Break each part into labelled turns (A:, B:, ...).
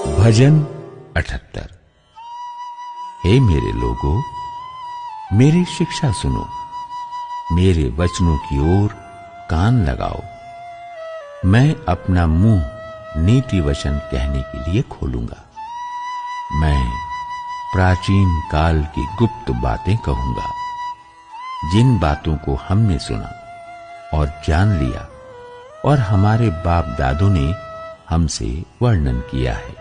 A: भजन 78। हे मेरे लोगों, मेरी शिक्षा सुनो, मेरे वचनों की ओर कान लगाओ। मैं अपना मुंह नीति वचन कहने के लिए खोलूंगा। मैं प्राचीन काल की गुप्त बातें कहूंगा, जिन बातों को हमने सुना और जान लिया और हमारे बाप दादों ने हमसे वर्णन किया है।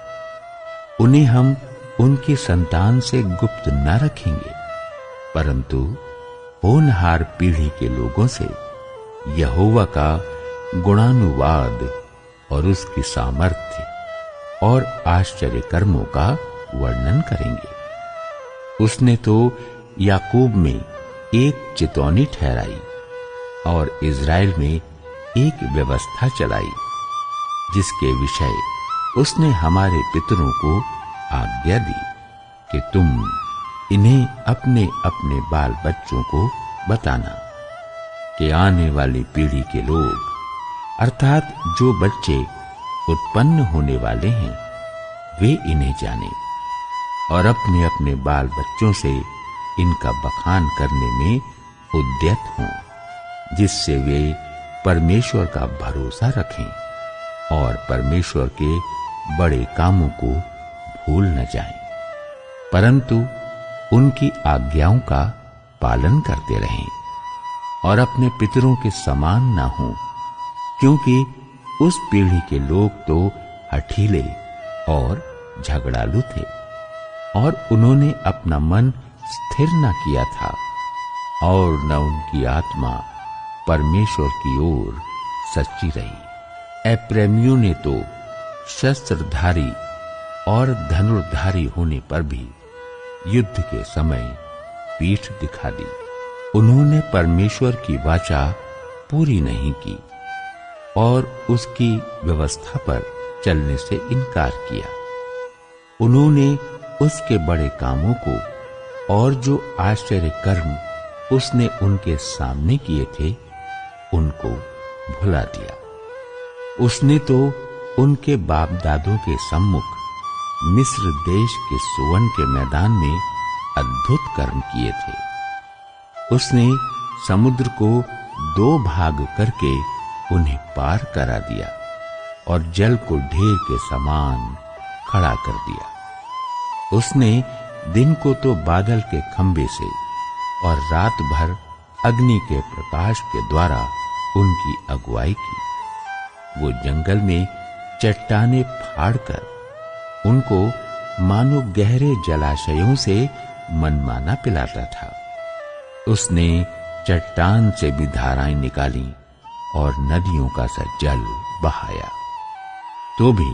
A: उन्हें हम उनकी संतान से गुप्त न रखेंगे, परंतु होनहार पीढ़ी के लोगों से यहोवा का गुणानुवाद और उसकी सामर्थ्य और आश्चर्य कर्मों का वर्णन करेंगे। उसने तो याकूब में एक चितौनी ठहराई और इज़राइल में एक व्यवस्था चलाई, जिसके विषय उसने हमारे पितरों को आज्ञा दी कि तुम इन्हें अपने अपने बाल बच्चों को बताना, कि आने वाली पीढ़ी के लोग अर्थात जो बच्चे उत्पन्न होने वाले हैं वे इन्हें जाने और अपने अपने बाल बच्चों से इनका बखान करने में उद्यत हों, जिससे वे परमेश्वर का भरोसा रखें और परमेश्वर के बड़े कामों को भूल न जाएं, परंतु उनकी आज्ञाओं का पालन करते रहें और अपने पितरों के समान न हों, क्योंकि उस पीढ़ी के लोग तो हठीले और झगड़ालू थे और उन्होंने अपना मन स्थिर न किया था और न उनकी आत्मा परमेश्वर की ओर सच्ची रही। एप्रैमियों ने तो शस्त्रधारी और धनुर्धारी होने पर भी युद्ध के समय पीठ दिखा दी। उन्होंने परमेश्वर की वाचा पूरी नहीं की और उसकी व्यवस्था पर चलने से इनकार किया। उन्होंने उसके बड़े कामों को और जो आश्चर्य कर्म उसने उनके सामने किए थे उनको भुला दिया। उसने तो उनके बाप दादों के सम्मुख मिस्र देश के सुवन के मैदान में अद्भुत कर्म किए थे। उसने समुद्र को 2 भाग करके उन्हें पार करा दिया और जल को ढेर के समान खड़ा कर दिया। उसने दिन को तो बादल के खंभे से और रात भर अग्नि के प्रकाश के द्वारा उनकी अगुवाई की। वो जंगल में चट्टाने फाड़कर उनको मानो गहरे जलाशयों से मनमाना पिलाता था। उसने चट्टान से भी धाराएं निकाली और नदियों का सा जल बहाया, तो भी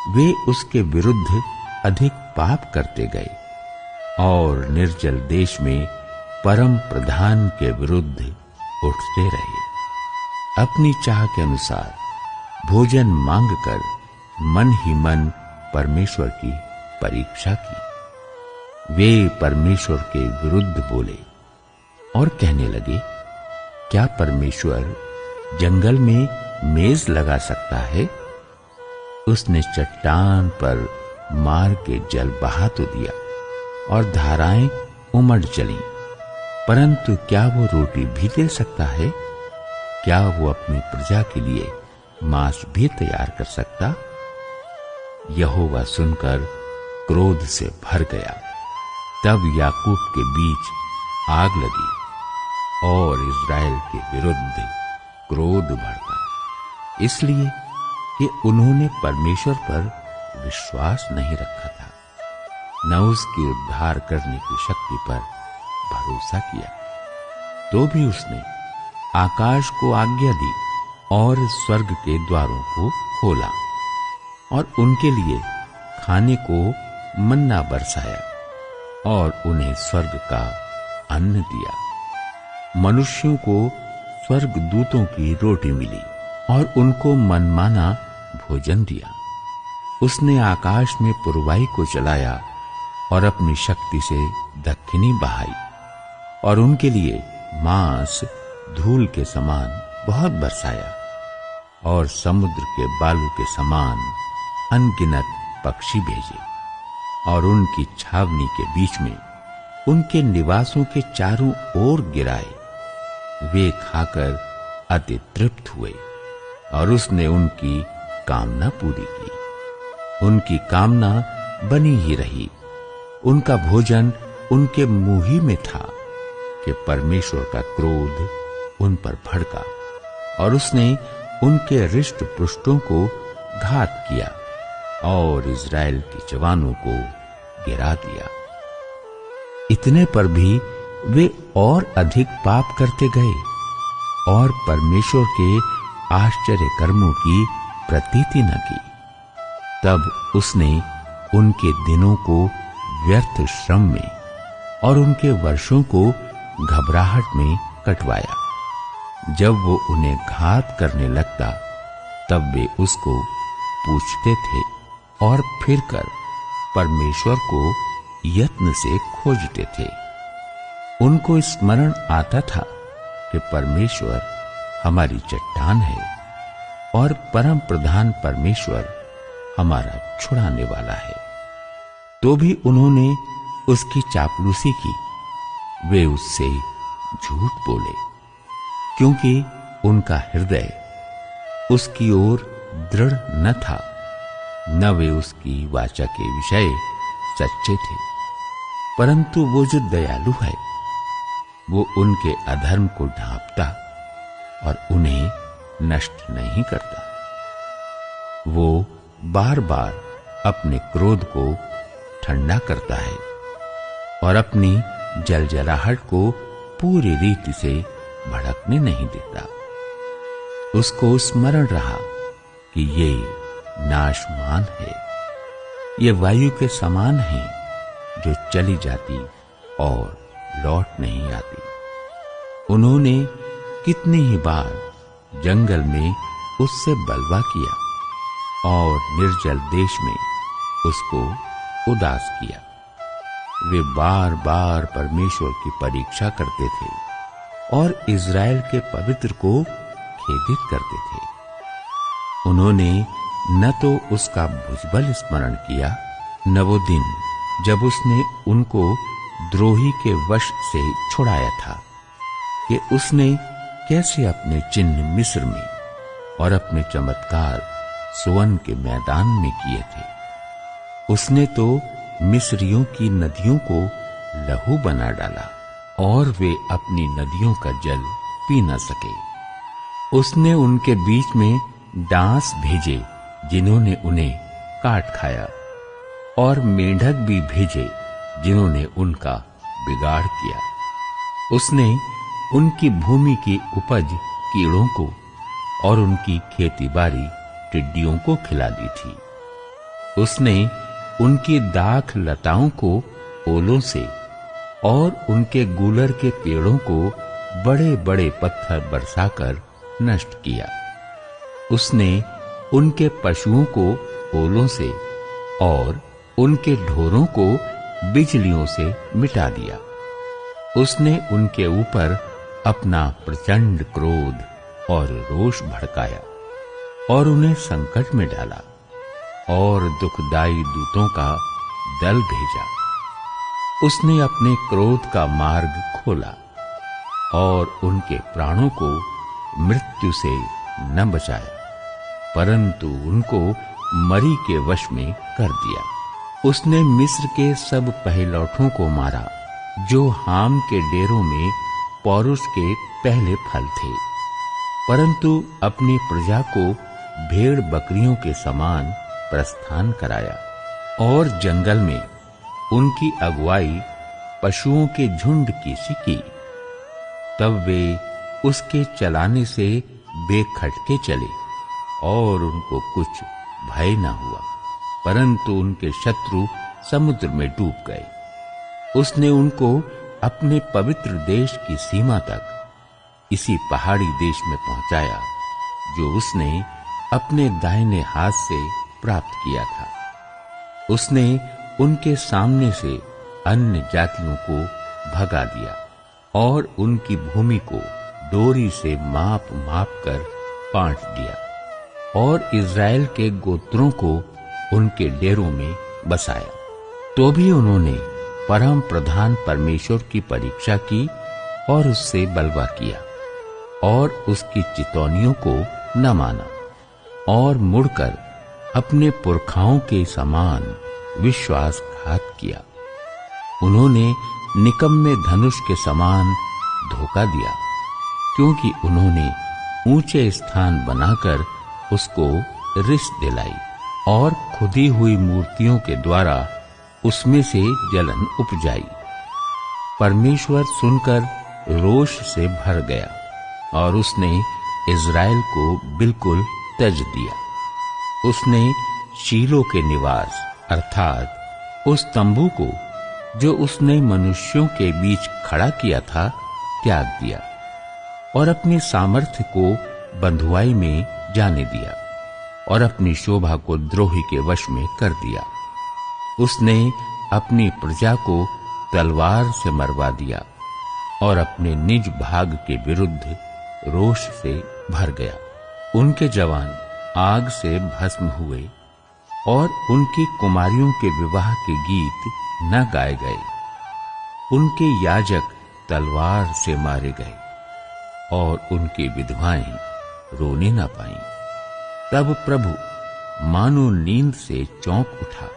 A: वे उसके विरुद्ध अधिक पाप करते गए और निर्जल देश में परम प्रधान के विरुद्ध उठते रहे। अपनी चाह के अनुसार भोजन मांगकर मन ही मन परमेश्वर की परीक्षा की। वे परमेश्वर के विरुद्ध बोले और कहने लगे, क्या परमेश्वर जंगल में मेज लगा सकता है? उसने चट्टान पर मार के जल बहा तो दिया और धाराएं उमड़ चलीं, परंतु क्या वो रोटी भी दे सकता है? क्या वो अपनी प्रजा के लिए मांस भी तैयार कर सकता? यहोवा सुनकर क्रोध से भर गया। तब याकूब के बीच आग लगी और इज़राइल के विरुद्ध क्रोध भड़का, इसलिए कि उन्होंने परमेश्वर पर विश्वास नहीं रखा था, न उसकी उद्धार करने की शक्ति पर भरोसा किया। तो भी उसने आकाश को आज्ञा दी और स्वर्ग के द्वारों को खोला और उनके लिए खाने को मन्ना बरसाया और उन्हें स्वर्ग का अन्न दिया। मनुष्यों को स्वर्गदूतों की रोटी मिली और उनको मनमाना भोजन दिया। उसने आकाश में पुरवाई को चलाया और अपनी शक्ति से दक्षिणी बहाई और उनके लिए मांस धूल के समान बहुत बरसाया और समुद्र के बालू के समान अनगिनत पक्षी भेजे और उनकी छावनी के बीच में उनके निवासों के चारों ओर गिराए। वे खाकर अति तृप्त हुए और उसने उनकी कामना पूरी की। उनकी कामना बनी ही रही। उनका भोजन उनके मुंह ही में था कि परमेश्वर का क्रोध उन पर भड़का और उसने उनके रिष्ट पुष्टों को घात किया और इज़राइल के जवानों को गिरा दिया। इतने पर भी वे और अधिक पाप करते गए और परमेश्वर के आश्चर्य कर्मों की प्रतीति न की। तब उसने उनके दिनों को व्यर्थ श्रम में और उनके वर्षों को घबराहट में कटवाया। जब वो उन्हें घात करने लगता तब वे उसको पूछते थे और फिर कर परमेश्वर को यत्न से खोजते थे। उनको स्मरण आता था कि परमेश्वर हमारी चट्टान है और परम प्रधान परमेश्वर हमारा छुड़ाने वाला है। तो भी उन्होंने उसकी चापलूसी की। वे उससे झूठ बोले क्योंकि उनका हृदय उसकी ओर दृढ़ न था, न वे उसकी वाचा के विषय सच्चे थे। परंतु वो जो दयालु है वो उनके अधर्म को ढांपता और उन्हें नष्ट नहीं करता। वो बार बार अपने क्रोध को ठंडा करता है और अपनी जलजलाहट को पूरी रीति से भड़कने नहीं देता। उसको स्मरण रहा कि ये नाशमान है, ये वायु के समान है जो चली जाती और लौट नहीं आती। उन्होंने कितनी ही बार जंगल में उससे बलवा किया और निर्जल देश में उसको उदास किया। वे बार बार परमेश्वर की परीक्षा करते थे और इज़राइल के पवित्र को खेदित करते थे। उन्होंने न तो उसका भुजबल स्मरण किया, न वो दिन जब उसने उनको द्रोही के वश से छुड़ाया था कि उसने कैसे अपने चिन्ह मिस्र में और अपने चमत्कार सुवन के मैदान में किए थे। उसने तो मिस्रियों की नदियों को लहू बना डाला और वे अपनी नदियों का जल पी न सके। उसने उनके बीच में डांस भेजे जिन्होंने उन्हें काट खाया और मेंढक भी भेजे जिन्होंने उनका बिगाड़ किया। उसने उनकी भूमि की उपज कीड़ों को और उनकी खेतीबाड़ी टिड्डियों को खिला दी थी। उसने उनकी दाख लताओं को ओलों से और उनके गूलर के पेड़ों को बड़े बड़े पत्थर बरसाकर नष्ट किया। उसने उनके पशुओं को ओलों से और उनके ढोरों को बिजलियों से मिटा दिया। उसने उनके ऊपर अपना प्रचंड क्रोध और रोष भड़काया और उन्हें संकट में डाला और दुखदाई दूतों का दल भेजा। उसने अपने क्रोध का मार्ग खोला और उनके प्राणों को मृत्यु से न बचाया, परंतु उनको मरी के वश में कर दिया। उसने मिस्र के सब पहिलौठों को मारा जो हाम के डेरों में पौरुष के पहले फल थे, परंतु अपनी प्रजा को भेड़ बकरियों के समान प्रस्थान कराया और जंगल में उनकी अगुवाई पशुओं के झुंड की सी की। तब वे उसके चलाने से बेखटके चले और उनको कुछ भय न हुआ, परंतु उनके शत्रु समुद्र में डूब गए। उसने उनको अपने पवित्र देश की सीमा तक इसी पहाड़ी देश में पहुंचाया जो उसने अपने दाहिने हाथ से प्राप्त किया था। उसने उनके सामने से अन्य जातियों को भगा दिया और उनकी भूमि को डोरी से माप माप कर बांट दिया और इज़राइल के गोत्रों को उनके डेरों में बसाया। तो भी उन्होंने परम प्रधान परमेश्वर की परीक्षा की और उससे बलवा किया और उसकी चितौनियों को न माना और मुड़कर अपने पुरखाओं के समान विश्वासघात किया। उन्होंने निकम्मे धनुष के समान धोखा दिया, क्योंकि उन्होंने ऊंचे स्थान बनाकर उसको रिस दिलाई और खुदी हुई मूर्तियों के द्वारा उसमें से जलन उपजाई। परमेश्वर सुनकर रोष से भर गया और उसने इज़राइल को बिल्कुल त्यज दिया। उसने शीलो के निवास अर्थात उस तंबू को जो उसने मनुष्यों के बीच खड़ा किया था त्याग दिया और अपनी सामर्थ्य को बंधुआई में जाने दिया और अपनी शोभा को द्रोही के वश में कर दिया। उसने अपनी प्रजा को तलवार से मरवा दिया और अपने निज भाग के विरुद्ध रोष से भर गया। उनके जवान आग से भस्म हुए और उनकी कुमारियों के विवाह के गीत न गाए गए। उनके याजक तलवार से मारे गए और उनकी विधवाएं रोने न पाईं। तब प्रभु मानो नींद से चौंक उठा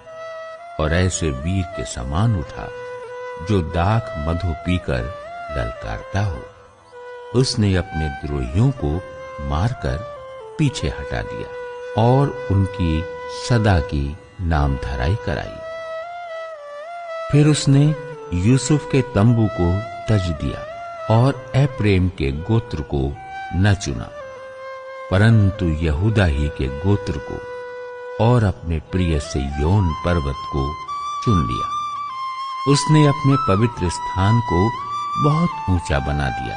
A: और ऐसे वीर के समान उठा जो दाख मधु पीकर ललकारता हो। उसने अपने द्रोहियों को मारकर पीछे हटा दिया और उनकी सदा की नामधराई कराई। फिर उसने यूसुफ के तंबू को तज दिया और एप्रेम के गोत्र को न चुना, परंतु यहूदा ही के गोत्र को और अपने प्रिय सिय्योन पर्वत को चुन लिया। उसने अपने पवित्र स्थान को बहुत ऊंचा बना दिया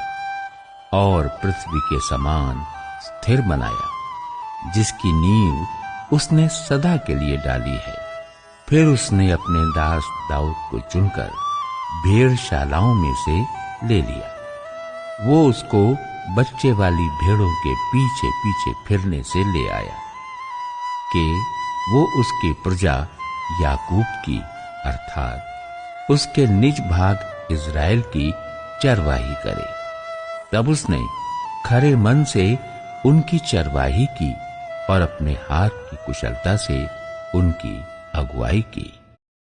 A: और पृथ्वी के समान स्थिर बनाया, जिसकी नींव उसने सदा के लिए डाली है। फिर उसने अपने दास दाऊद को चुनकर भेड़शालाओं में से ले लिया। वो उसको बच्चे वाली भेड़ों के पीछे पीछे फिरने से ले आया कि वो उसकी प्रजा याकूब की अर्थात उसके निज भाग इज़राइल की चरवाही करे। तब उसने खरे मन से उनकी चरवाही की और अपने हाथ की कुशलता से उनकी अगुवाई की।